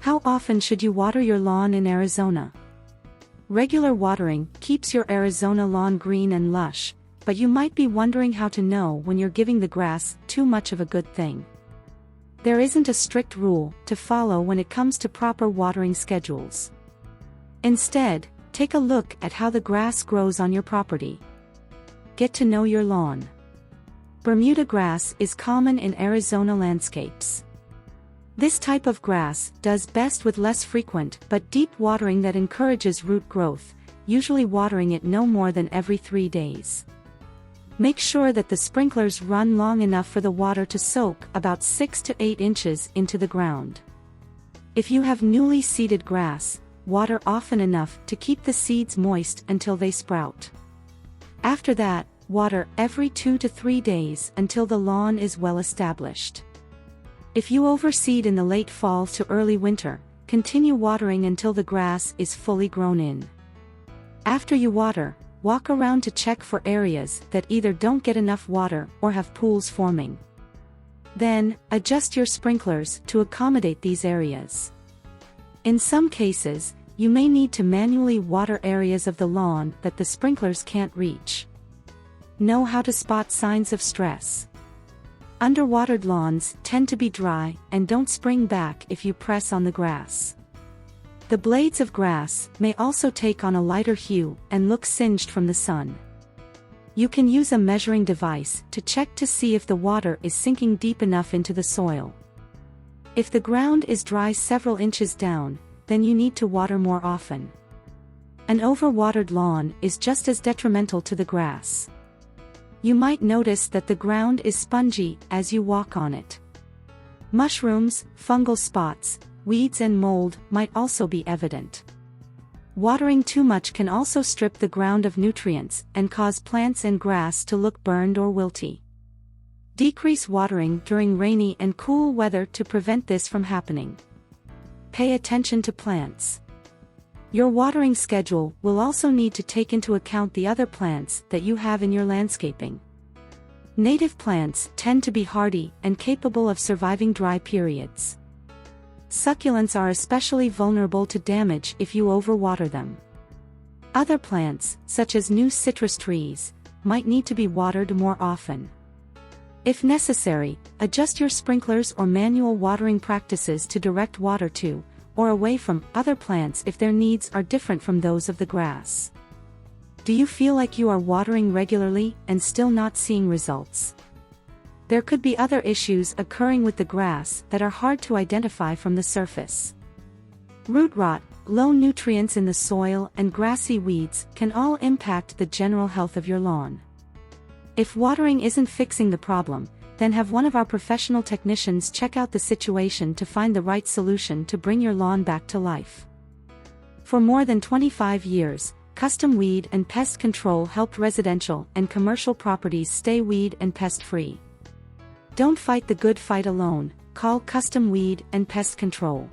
How often should you water your lawn in Arizona? Regular watering keeps your Arizona lawn green and lush, but you might be wondering how to know when you're giving the grass too much of a good thing. There isn't a strict rule to follow when it comes to proper watering schedules. Instead, take a look at how the grass grows on your property. Get to know your lawn. Bermuda grass is common in Arizona landscapes. This type of grass does best with less frequent but deep watering that encourages root growth, usually watering it no more than every 3 days. Make sure that the sprinklers run long enough for the water to soak about 6 to 8 inches into the ground. If you have newly seeded grass, water often enough to keep the seeds moist until they sprout. After that, water every 2 to 3 days until the lawn is well established. If you overseed in the late fall to early winter, continue watering until the grass is fully grown in. After you water, walk around to check for areas that either don't get enough water or have pools forming. Then, adjust your sprinklers to accommodate these areas. In some cases, you may need to manually water areas of the lawn that the sprinklers can't reach. Know how to spot signs of stress. Underwatered lawns tend to be dry and don't spring back if you press on the grass. The blades of grass may also take on a lighter hue and look singed from the sun. You can use a measuring device to check to see if the water is sinking deep enough into the soil. If the ground is dry several inches down, then you need to water more often. An overwatered lawn is just as detrimental to the grass. You might notice that the ground is spongy as you walk on it. Mushrooms, fungal spots, weeds and mold might also be evident. Watering too much can also strip the ground of nutrients and cause plants and grass to look burned or wilty. Decrease watering during rainy and cool weather to prevent this from happening. Pay attention to plants. Your watering schedule will also need to take into account the other plants that you have in your landscaping. Native plants tend to be hardy and capable of surviving dry periods. Succulents are especially vulnerable to damage if you overwater them. Other plants, such as new citrus trees, might need to be watered more often. If necessary, adjust your sprinklers or manual watering practices to direct water to, or away from, other plants if their needs are different from those of the grass. Do you feel like you are watering regularly and still not seeing results? There could be other issues occurring with the grass that are hard to identify from the surface. Root rot, low nutrients in the soil and grassy weeds can all impact the general health of your lawn. If watering isn't fixing the problem, then have one of our professional technicians check out the situation to find the right solution to bring your lawn back to life. For more than 25 years, Custom Weed and Pest Control helped residential and commercial properties stay weed and pest-free. Don't fight the good fight alone, call Custom Weed and Pest Control.